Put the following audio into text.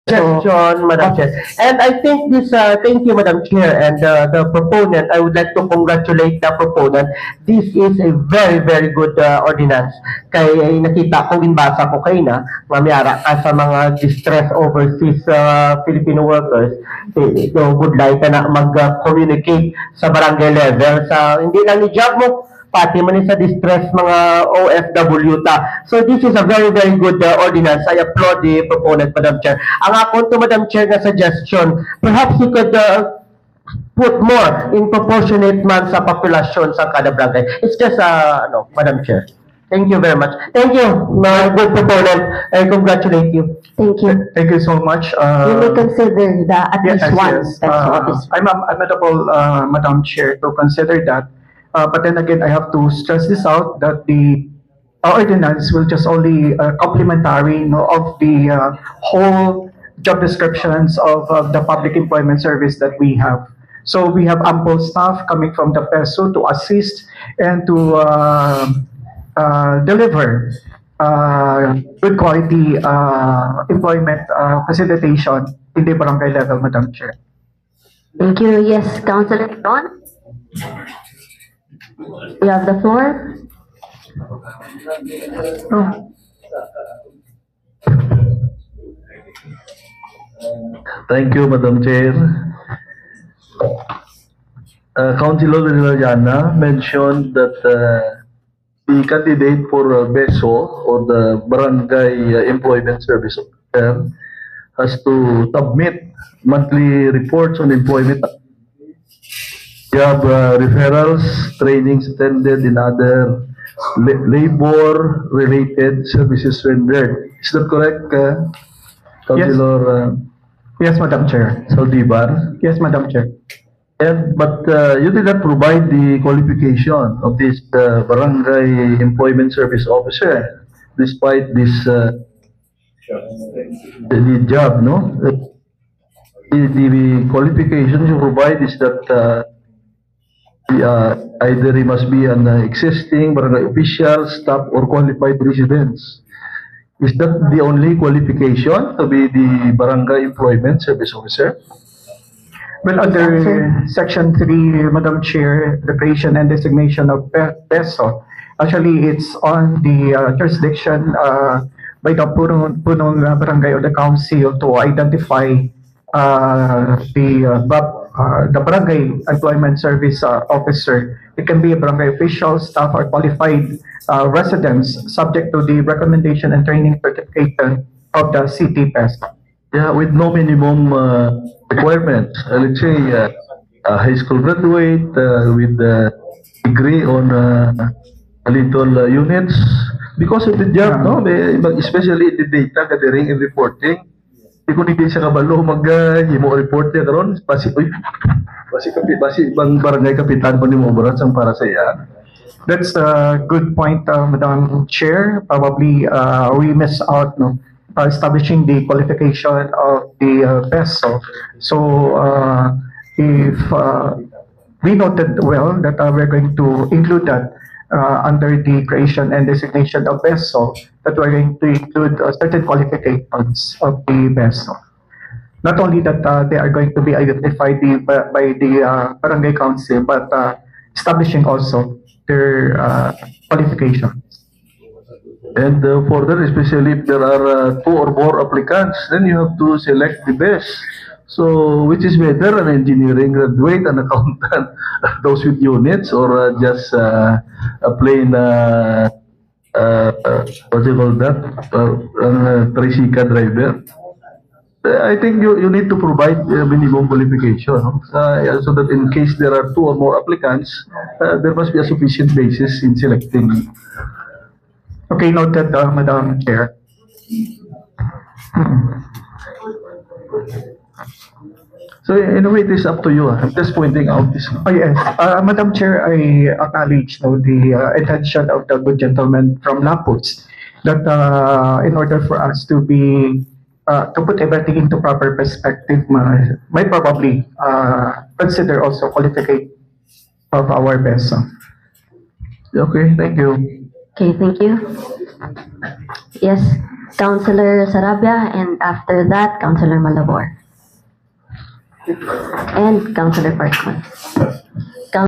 suggestion, Madam Chair. And I think this, thank you, Madam Chair, and the proponent, I would like to congratulate the proponent. This is a very, very good ordinance. Kaya nakita ko, binbasa ko kayo na, mamiyara ka sa mga distress overseas Filipino workers. So, good light na mag-communicate sa barangay level. Sa, hindi lang ni job mo, pati man sa distress mga OFW ta. So this is a very, very good ordinance. I applaud the proponent, Madam Chair. Ang ako to, Madam Chair, na suggestion, perhaps you could put more in proportionate man sa populasyon sa kada barangay. It's just, Madam Chair. Thank you very much. Thank you, my good proponent. I congratulate you. Thank you. Thank you so much. You may consider at least one Yes. special officer. I'm amenable, Madam Chair, to consider that. But then again, I have to stress this out that the ordinance will just only complementary of the whole job descriptions of the public employment service that we have. So we have ample staff coming from the PESO to assist and to deliver good quality employment facilitation in the barangay level, Madam Chair. Thank you. Yes, Councilor Don. You have the floor. Thank you, Madam Chair. Councilor Liliana mentioned that the candidate for BESO or the Barangay Employment Service Officer has to submit monthly reports on employment. You have referrals, trainings attended in other labor-related services rendered. Is that correct, Councilor Yes, Madam Chair. Saldivar? Yes, Madam Chair. But you did not provide the qualification of this Barangay Employment Service Officer, despite this the job, no? The qualification you provide is that either he must be an existing barangay official, staff, or qualified residents. Is that the only qualification to be the Barangay Employment Service Officer? Well, under Section 3, Madam Chair, the creation and designation of PESO, actually it's on the jurisdiction by the punong barangay or the council to identify the barangay employment service officer. It can be a barangay official, staff, or qualified residents subject to the recommendation and training certification of the city PESO. Yeah, with no minimum requirements. Let's say a high school graduate with a degree on little units. Because of the job, no? Especially the data gathering and reporting. Kung hindi siya kabalo mag-himo report niya karon basi bang barangay kapitan pa ni mo oras ang para sa iya. That's a good point, Madam Chair. Probably we miss out establishing the qualification of the PESO. So if we noted well that we're going to include that under the creation and designation of PESO, that we're going to include certain qualifications of the PESO. Not only that they are going to be identified by the barangay council, but establishing also their qualifications. And further, especially if there are 2 or more applicants, then you have to select the best. So, which is better, an engineering graduate, an accountant, those with units, or just a plain, what do you call that, tricycle driver? I think you need to provide minimum qualification, so that in case there are 2 or more applicants, there must be a sufficient basis in selecting. Okay, noted, Madam Chair. So in a way, it is up to you. I'm just pointing out this. Oh yes, Madam Chair, I acknowledge the intention of the good gentleman from Lapus that in order for us to be to put everything into proper perspective, might probably consider also qualification of our PESO. Okay, thank you. Okay, thank you. Yes, Councilor Sarabia, and after that, Councilor Malabor. And Councilor Parkman.